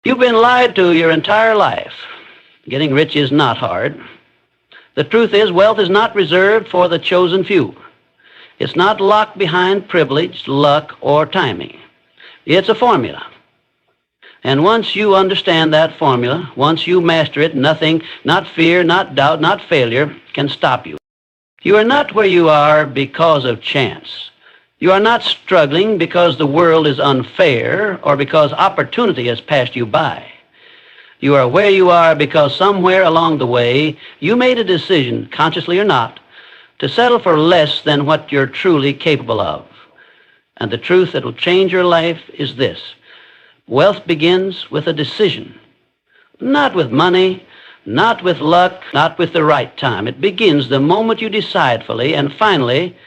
You've been lied to your entire life. Getting rich is not hard. The truth is, wealth is not reserved for the chosen few. It's not locked behind privilege, luck, or timing. It's a formula. And once you understand that formula, once you master it, nothing, not fear, not doubt, not failure, can stop you. You are not where you are because of chance. You are not struggling because the world is unfair or because opportunity has passed you by. You are where you are because somewhere along the way you made a decision, consciously or not, to settle for less than what you're truly capable of. And the truth that will change your life is this: wealth begins with a decision. Not with money, not with luck, not with the right time. It begins the moment you decide fully and finally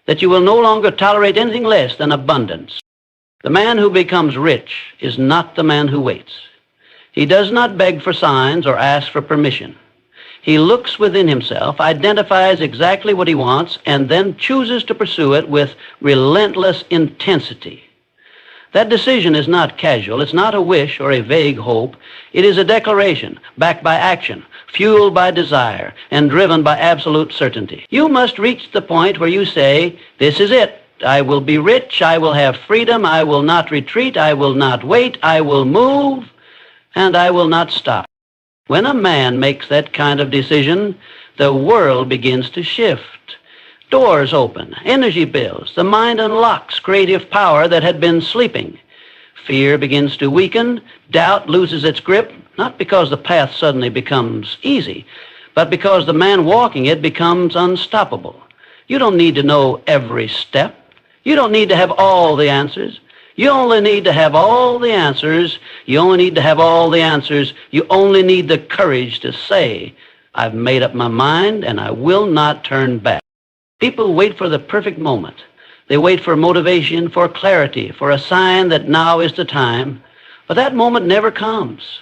that you will no longer tolerate anything less than abundance. The man who becomes rich is not the man who waits. He does not beg for signs or ask for permission. He looks within himself, identifies exactly what he wants, and then chooses to pursue it with relentless intensity. That decision is not casual. It's not a wish or a vague hope. It is a declaration backed by action, fueled by desire, and driven by absolute certainty. You must reach the point where you say, "This is it. I will be rich. I will have freedom. I will not retreat. I will not wait. I will move, and I will not stop." When a man makes that kind of decision, the world begins to shift. Doors open, energy builds, the mind unlocks creative power that had been sleeping. Fear begins to weaken, doubt loses its grip, not because the path suddenly becomes easy, but because the man walking it becomes unstoppable. You don't need to know every step. You don't need to have all the answers. You only need to have all the answers. You only need to have all the answers. You only need the courage to say, "I've made up my mind and I will not turn back." People wait for the perfect moment. They wait for motivation, for clarity, for a sign that now is the time. But that moment never comes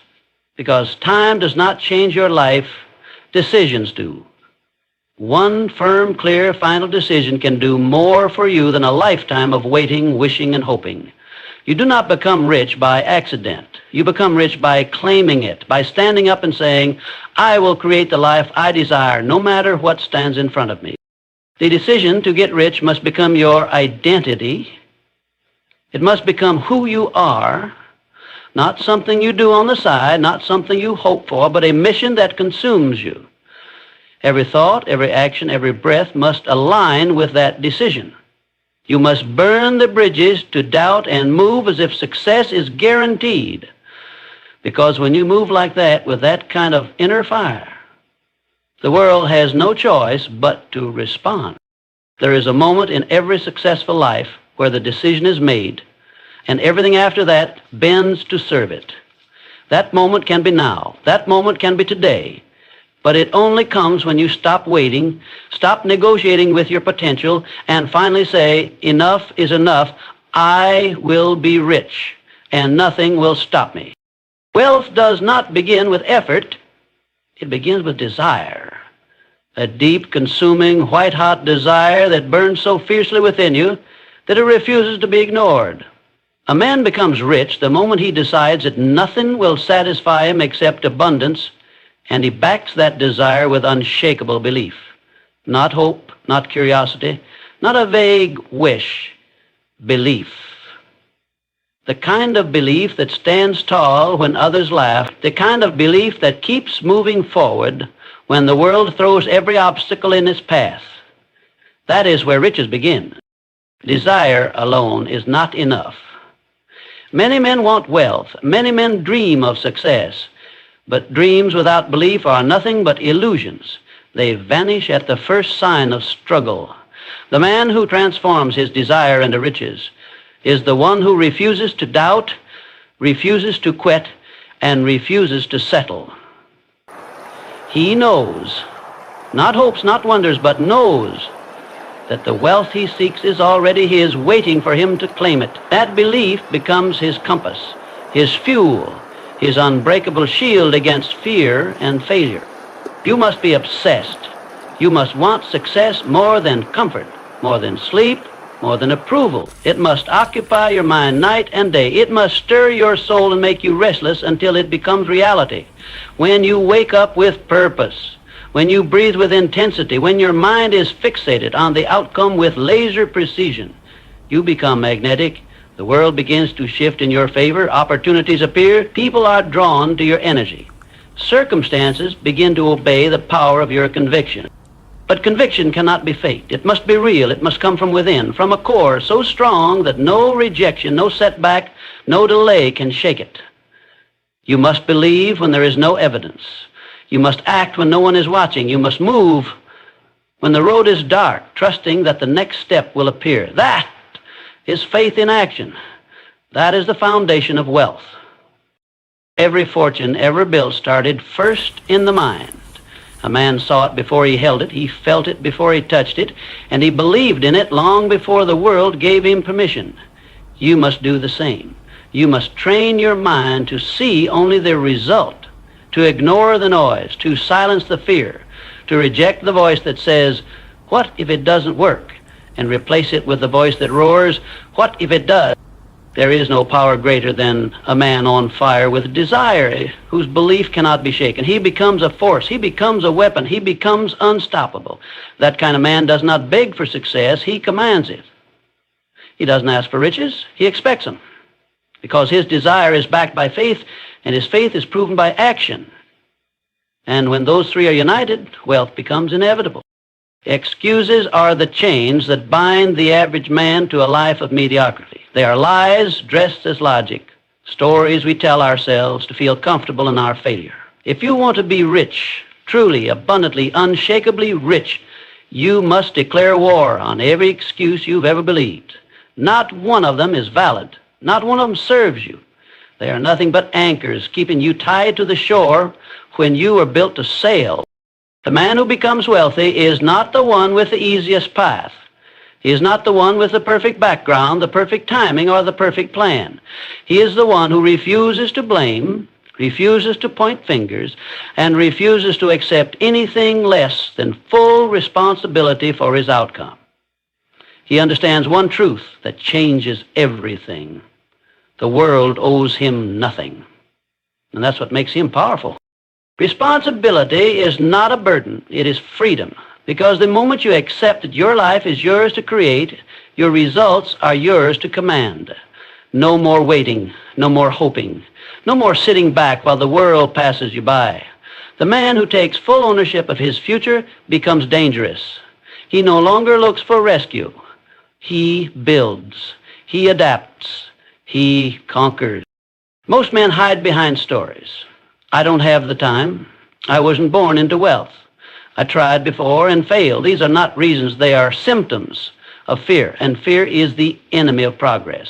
because time does not change your life. Decisions do. One firm, clear, final decision can do more for you than a lifetime of waiting, wishing, and hoping. You do not become rich by accident. You become rich by claiming it, by standing up and saying, "I will create the life I desire, no matter what stands in front of me." The decision to get rich must become your identity. It must become who you are, not something you do on the side, not something you hope for, but a mission that consumes you. Every thought, every action, every breath must align with that decision. You must burn the bridges to doubt and move as if success is guaranteed. Because when you move like that, with that kind of inner fire, the world has no choice but to respond. There is a moment in every successful life where the decision is made, and everything after that bends to serve it. That moment can be now. That moment can be today. But it only comes when you stop waiting, stop negotiating with your potential, and finally say, "Enough is enough. I will be rich, and nothing will stop me." Wealth does not begin with effort. It begins with desire. A deep, consuming, white-hot desire that burns so fiercely within you that it refuses to be ignored. A man becomes rich the moment he decides that nothing will satisfy him except abundance, and he backs that desire with unshakable belief. Not hope, not curiosity, not a vague wish, belief. The kind of belief that stands tall when others laugh, the kind of belief that keeps moving forward when the world throws every obstacle in its path. That is where riches begin. Desire alone is not enough. Many men want wealth. Many men dream of success. But dreams without belief are nothing but illusions. They vanish at the first sign of struggle. The man who transforms his desire into riches is the one who refuses to doubt, refuses to quit, and refuses to settle. He knows, not hopes, not wonders, but knows that the wealth he seeks is already his, waiting for him to claim it. That belief becomes his compass, his fuel, his unbreakable shield against fear and failure. You must be obsessed. You must want success more than comfort, more than sleep, more than approval. It must occupy your mind night and day. It must stir your soul and make you restless until it becomes reality. When you wake up with purpose, when you breathe with intensity, when your mind is fixated on the outcome with laser precision, you become magnetic. The world begins to shift in your favor. Opportunities appear. People are drawn to your energy. Circumstances begin to obey the power of your conviction. But conviction cannot be faked. It must be real. It must come from within, from a core so strong that no rejection, no setback, no delay can shake it. You must believe when there is no evidence. You must act when no one is watching. You must move when the road is dark, trusting that the next step will appear. That is faith in action. That is the foundation of wealth. Every fortune ever built started first in the mind. A man saw it before he held it, he felt it before he touched it, and he believed in it long before the world gave him permission. You must do the same. You must train your mind to see only the result, to ignore the noise, to silence the fear, to reject the voice that says, "What if it doesn't work?" and replace it with the voice that roars, "What if it does?" There is no power greater than a man on fire with desire, whose belief cannot be shaken. He becomes a force. He becomes a weapon. He becomes unstoppable. That kind of man does not beg for success. He commands it. He doesn't ask for riches. He expects them, because his desire is backed by faith, and his faith is proven by action. And when those three are united, wealth becomes inevitable. Excuses are the chains that bind the average man to a life of mediocrity. They are lies dressed as logic, stories we tell ourselves to feel comfortable in our failure. If you want to be rich, truly, abundantly, unshakably rich, you must declare war on every excuse you've ever believed. Not one of them is valid. Not one of them serves you. They are nothing but anchors keeping you tied to the shore when you were built to sail. The man who becomes wealthy is not the one with the easiest path. He is not the one with the perfect background, the perfect timing, or the perfect plan. He is the one who refuses to blame, refuses to point fingers, and refuses to accept anything less than full responsibility for his outcome. He understands one truth that changes everything. The world owes him nothing. And that's what makes him powerful. Responsibility is not a burden. It is freedom. Because the moment you accept that your life is yours to create, your results are yours to command. No more waiting, no more hoping, no more sitting back while the world passes you by. The man who takes full ownership of his future becomes dangerous. He no longer looks for rescue. He builds. He adapts. He conquers. Most men hide behind stories. I don't have the time. I wasn't born into wealth. I tried before and failed. These are not reasons. They are symptoms of fear, and fear is the enemy of progress.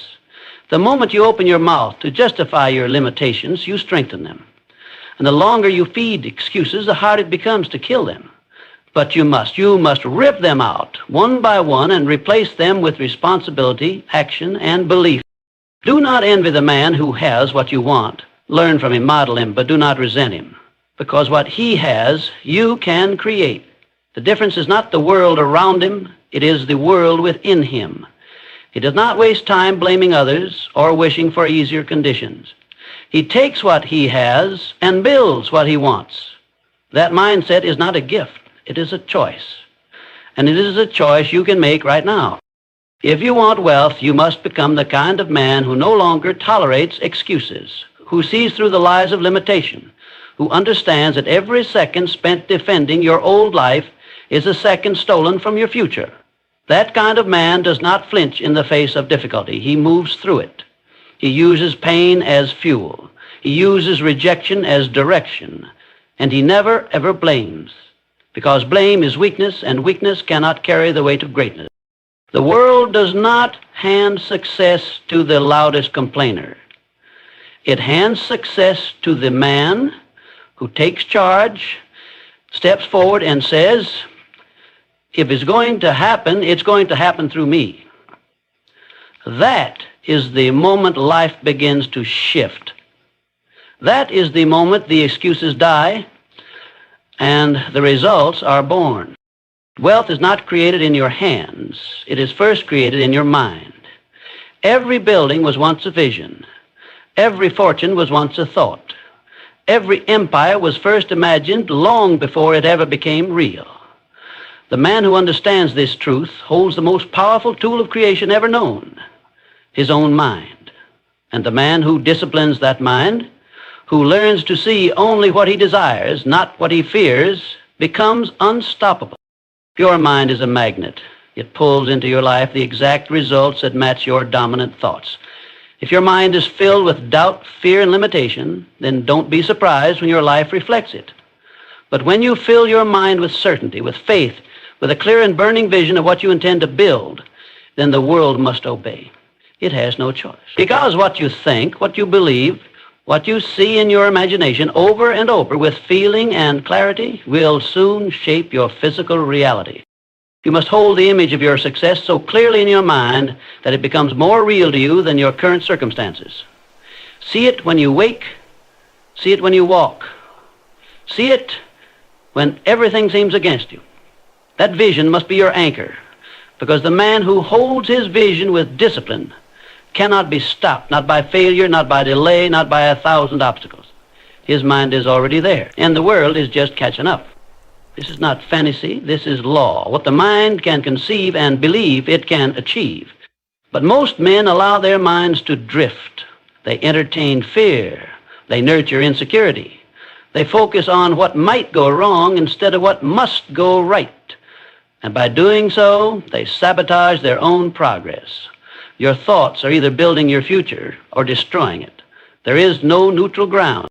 The moment you open your mouth to justify your limitations, you strengthen them. And the longer you feed excuses, the harder it becomes to kill them. But you must rip them out one by one and replace them with responsibility, action, and belief. Do not envy the man who has what you want. Learn from him, model him, but do not resent him. Because what he has, you can create. The difference is not the world around him, it is the world within him. He does not waste time blaming others or wishing for easier conditions. He takes what he has and builds what he wants. That mindset is not a gift, it is a choice. And it is a choice you can make right now. If you want wealth, you must become the kind of man who no longer tolerates excuses, who sees through the lies of limitation, who understands that every second spent defending your old life is a second stolen from your future. That kind of man does not flinch in the face of difficulty. He moves through it. He uses pain as fuel. He uses rejection as direction. And he never, ever blames, because blame is weakness, and weakness cannot carry the weight of greatness. The world does not hand success to the loudest complainer. It hands success to the man who takes charge, steps forward and says, if it's going to happen through me. That is the moment life begins to shift. That is the moment the excuses die and the results are born. Wealth is not created in your hands. It is first created in your mind. Every building was once a vision. Every fortune was once a thought. Every empire was first imagined long before it ever became real. The man who understands this truth holds the most powerful tool of creation ever known, his own mind. And the man who disciplines that mind, who learns to see only what he desires, not what he fears, becomes unstoppable. Your mind is a magnet. It pulls into your life the exact results that match your dominant thoughts. If your mind is filled with doubt, fear, and limitation, then don't be surprised when your life reflects it. But when you fill your mind with certainty, with faith, with a clear and burning vision of what you intend to build, then the world must obey. It has no choice. Because what you think, what you believe, what you see in your imagination over and over with feeling and clarity will soon shape your physical reality. You must hold the image of your success so clearly in your mind that it becomes more real to you than your current circumstances. See it when you wake. See it when you walk. See it when everything seems against you. That vision must be your anchor, because the man who holds his vision with discipline cannot be stopped, not by failure, not by delay, not by 1,000 obstacles. His mind is already there, and the world is just catching up. This is not fantasy, this is law. What the mind can conceive and believe, it can achieve. But most men allow their minds to drift. They entertain fear. They nurture insecurity. They focus on what might go wrong instead of what must go right. And by doing so, they sabotage their own progress. Your thoughts are either building your future or destroying it. There is no neutral ground.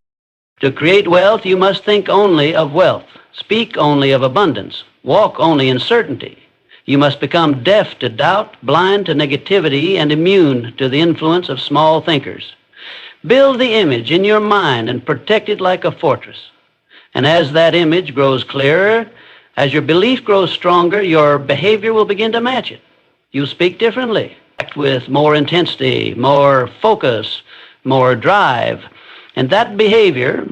To create wealth, you must think only of wealth, speak only of abundance, walk only in certainty. You must become deaf to doubt, blind to negativity, and immune to the influence of small thinkers. Build the image in your mind and protect it like a fortress. And as that image grows clearer, as your belief grows stronger, your behavior will begin to match it. You'll speak differently, act with more intensity, more focus, more drive. And that behavior,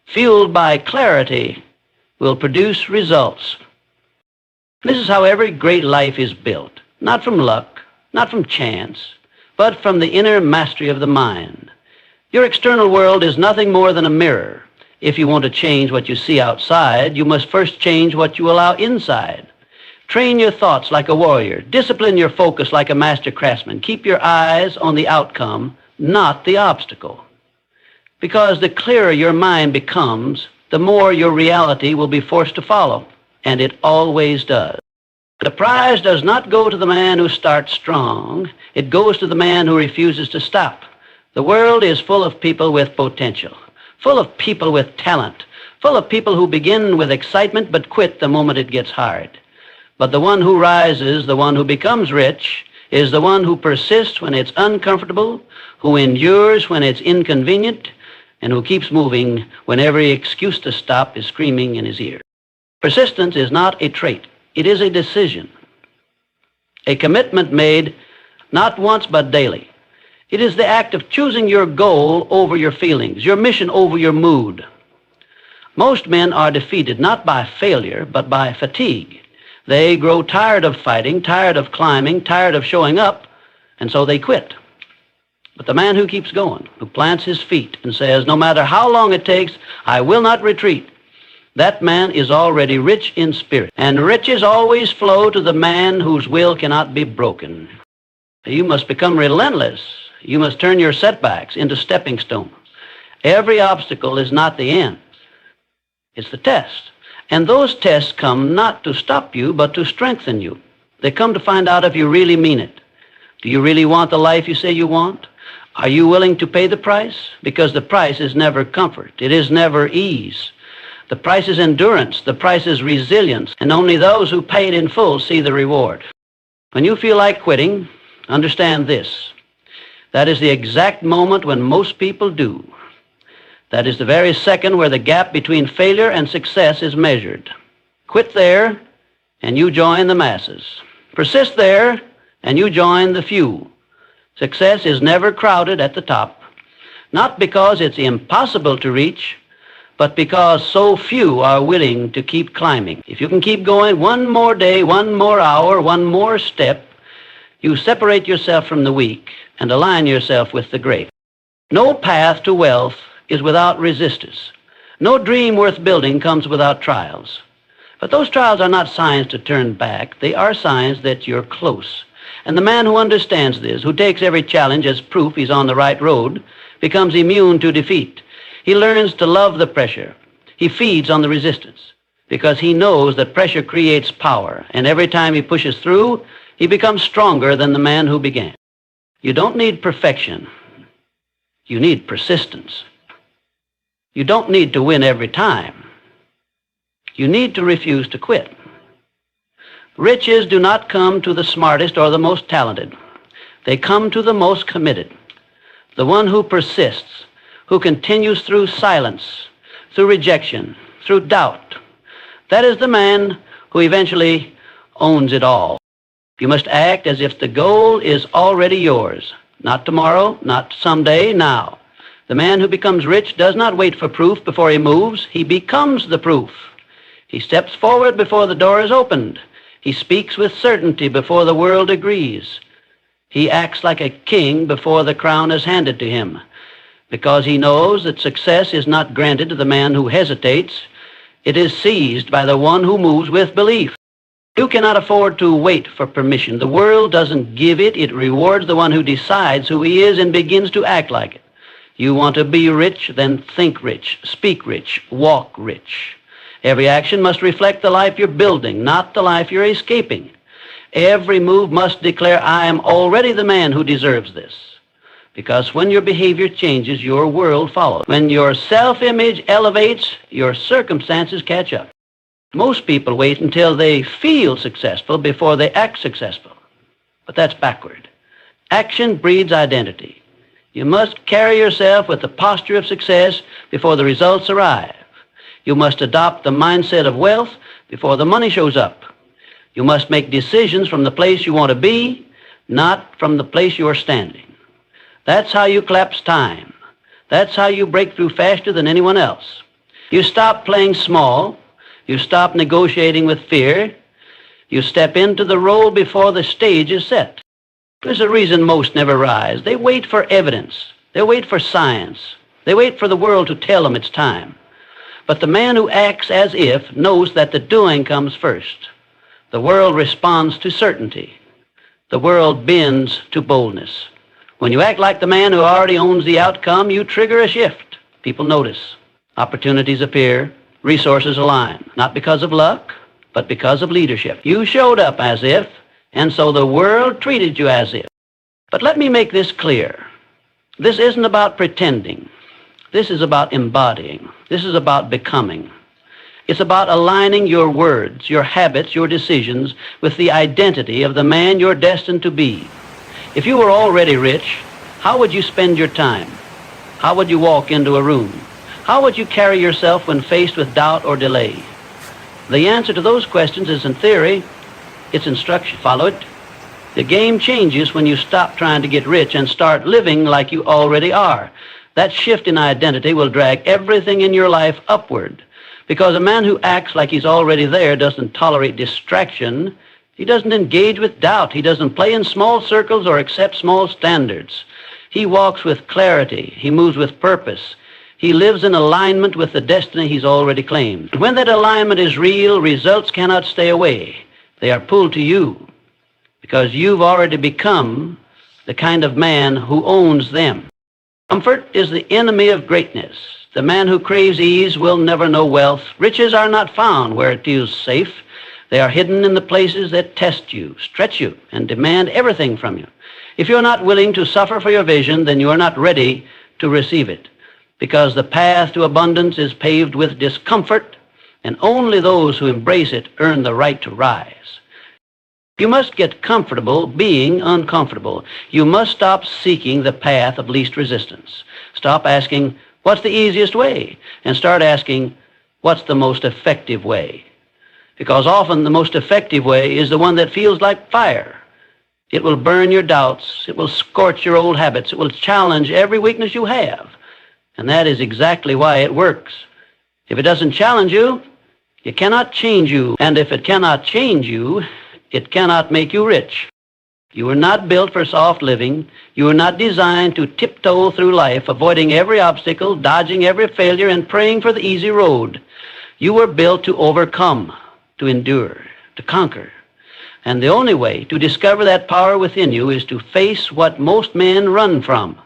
fueled by clarity, will produce results. This is how every great life is built, not from luck, not from chance, but from the inner mastery of the mind. Your external world is nothing more than a mirror. If you want to change what you see outside, you must first change what you allow inside. Train your thoughts like a warrior. Discipline your focus like a master craftsman. Keep your eyes on the outcome, not the obstacle. Because the clearer your mind becomes, the more your reality will be forced to follow, and it always does. The prize does not go to the man who starts strong. It goes to the man who refuses to stop. The world is full of people with potential, full of people with talent, full of people who begin with excitement but quit the moment it gets hard. But the one who rises, the one who becomes rich, is the one who persists when it's uncomfortable, who endures when it's inconvenient, and who keeps moving when every excuse to stop is screaming in his ear. Persistence is not a trait. It is a decision, a commitment made not once but daily. It is the act of choosing your goal over your feelings, your mission over your mood. Most men are defeated not by failure, but by fatigue. They grow tired of fighting, tired of climbing, tired of showing up, and so they quit. But the man who keeps going, who plants his feet and says, no matter how long it takes, I will not retreat, that man is already rich in spirit. And riches always flow to the man whose will cannot be broken. You must become relentless. You must turn your setbacks into stepping stones. Every obstacle is not the end. It's the test. And those tests come not to stop you, but to strengthen you. They come to find out if you really mean it. Do you really want the life you say you want? Are you willing to pay the price? Because the price is never comfort. It is never ease. The price is endurance. The price is resilience. And only those who pay it in full see the reward. When you feel like quitting, understand this. That is the exact moment when most people do. That is the very second where the gap between failure and success is measured. Quit there, and you join the masses. Persist there, and you join the few. Success is never crowded at the top, not because it's impossible to reach, but because so few are willing to keep climbing. If you can keep going one more day, one more hour, one more step, you separate yourself from the weak and align yourself with the great. No path to wealth is without resistance. No dream worth building comes without trials. But those trials are not signs to turn back. They are signs that you're close. And the man who understands this, who takes every challenge as proof he's on the right road, becomes immune to defeat. He learns to love the pressure. He feeds on the resistance because he knows that pressure creates power. And every time he pushes through, he becomes stronger than the man who began. You don't need perfection. You need persistence. You don't need to win every time. You need to refuse to quit. Riches do not come to the smartest or the most talented. They come to the most committed, the one who persists, who continues through silence, through rejection, through doubt. That is the man who eventually owns it all. You must act as if the goal is already yours. Not tomorrow, not someday, now. The man who becomes rich does not wait for proof before he moves. He becomes the proof. He steps forward before the door is opened. He speaks with certainty before the world agrees. He acts like a king before the crown is handed to him, because he knows that success is not granted to the man who hesitates. It is seized by the one who moves with belief. You cannot afford to wait for permission. The world doesn't give it. It rewards the one who decides who he is and begins to act like it. You want to be rich, then think rich, speak rich, walk rich. Every action must reflect the life you're building, not the life you're escaping. Every move must declare, I am already the man who deserves this. Because when your behavior changes, your world follows. When your self-image elevates, your circumstances catch up. Most people wait until they feel successful before they act successful. But that's backward. Action breeds identity. You must carry yourself with the posture of success before the results arrive. You must adopt the mindset of wealth before the money shows up. You must make decisions from the place you want to be, not from the place you are standing. That's how you collapse time. That's how you break through faster than anyone else. You stop playing small. You stop negotiating with fear. You step into the role before the stage is set. There's a reason most never rise. They wait for evidence. They wait for science. They wait for the world to tell them it's time. But the man who acts as if knows that the doing comes first. The world responds to certainty. The world bends to boldness. When you act like the man who already owns the outcome, you trigger a shift. People notice. Opportunities appear. Resources align. Not because of luck, but because of leadership. You showed up as if, and so the world treated you as if. But let me make this clear. This isn't about pretending. This is about embodying. This is about becoming. It's about aligning your words, your habits, your decisions with the identity of the man you're destined to be. If you were already rich, how would you spend your time? How would you walk into a room? How would you carry yourself when faced with doubt or delay? The answer to those questions isn't theory, it's instruction. Follow it. The game changes when you stop trying to get rich and start living like you already are. That shift in identity will drag everything in your life upward, because a man who acts like he's already there doesn't tolerate distraction. He doesn't engage with doubt. He doesn't play in small circles or accept small standards. He walks with clarity. He moves with purpose. He lives in alignment with the destiny he's already claimed. When that alignment is real, results cannot stay away. They are pulled to you because you've already become the kind of man who owns them. Comfort is the enemy of greatness. The man who craves ease will never know wealth. Riches are not found where it feels safe. They are hidden in the places that test you, stretch you, and demand everything from you. If you're not willing to suffer for your vision, then you are not ready to receive it, because the path to abundance is paved with discomfort, and only those who embrace it earn the right to rise. You must get comfortable being uncomfortable. You must stop seeking the path of least resistance. Stop asking, what's the easiest way? And start asking, what's the most effective way? Because often the most effective way is the one that feels like fire. It will burn your doubts. It will scorch your old habits. It will challenge every weakness you have. And that is exactly why it works. If it doesn't challenge you, it cannot change you. And if it cannot change you, it cannot make you rich. You were not built for soft living. You were not designed to tiptoe through life, avoiding every obstacle, dodging every failure, and praying for the easy road. You were built to overcome, to endure, to conquer. And the only way to discover that power within you is to face what most men run from.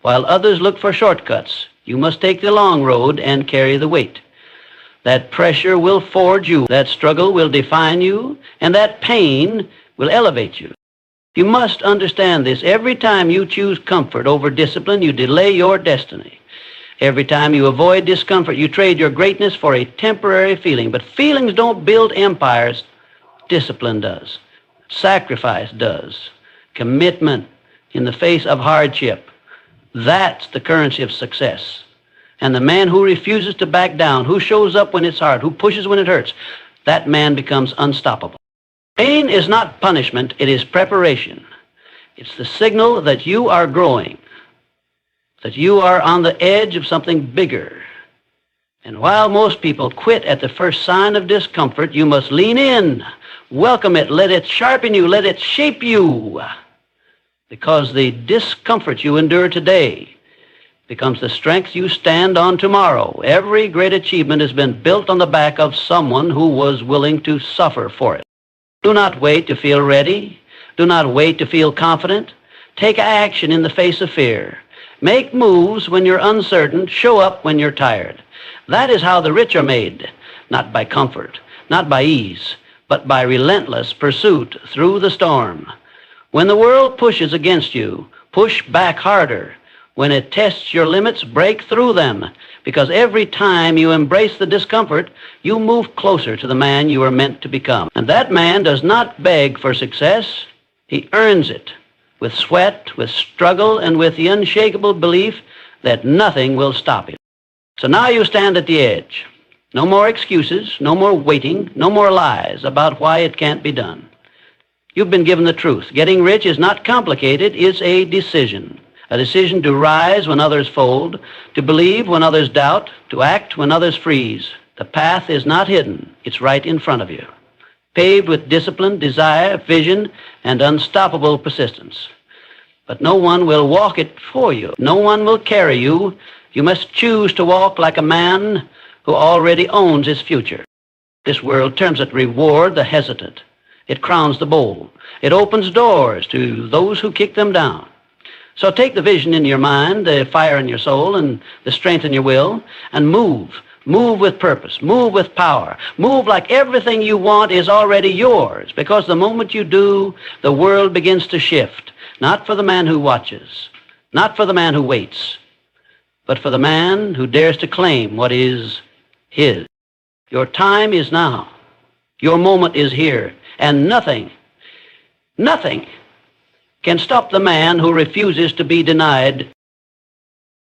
While others look for shortcuts, you must take the long road and carry the weight. That pressure will forge you, that struggle will define you, and that pain will elevate you. You must understand this. Every time you choose comfort over discipline, you delay your destiny. Every time you avoid discomfort, you trade your greatness for a temporary feeling. But feelings don't build empires. Discipline does. Sacrifice does. Commitment in the face of hardship. That's the currency of success. And the man who refuses to back down, who shows up when it's hard, who pushes when it hurts, that man becomes unstoppable. Pain is not punishment, it is preparation. It's the signal that you are growing, that you are on the edge of something bigger. And while most people quit at the first sign of discomfort, you must lean in, welcome it, let it sharpen you, let it shape you. Because the discomfort you endure today becomes the strength you stand on tomorrow. Every great achievement has been built on the back of someone who was willing to suffer for it. Do not wait to feel ready. Do not wait to feel confident. Take action in the face of fear. Make moves when you're uncertain. Show up when you're tired. That is how the rich are made, not by comfort, not by ease, but by relentless pursuit through the storm. When the world pushes against you, push back harder. When it tests your limits, break through them, because every time you embrace the discomfort, you move closer to the man you are meant to become. And that man does not beg for success. He earns it with sweat, with struggle, and with the unshakable belief that nothing will stop him. So now you stand at the edge. No more excuses, no more waiting, no more lies about why it can't be done. You've been given the truth. Getting rich is not complicated, it's a decision. A decision to rise when others fold, to believe when others doubt, to act when others freeze. The path is not hidden. It's right in front of you, paved with discipline, desire, vision, and unstoppable persistence. But no one will walk it for you. No one will carry you. You must choose to walk like a man who already owns his future. This world terms it reward the hesitant. It crowns the bold. It opens doors to those who kick them down. So take the vision in your mind, the fire in your soul, and the strength in your will, and move. Move with purpose. Move with power. Move like everything you want is already yours, because the moment you do, the world begins to shift. Not for the man who watches, not for the man who waits, but for the man who dares to claim what is his. Your time is now. Your moment is here. And nothing can stop the man who refuses to be denied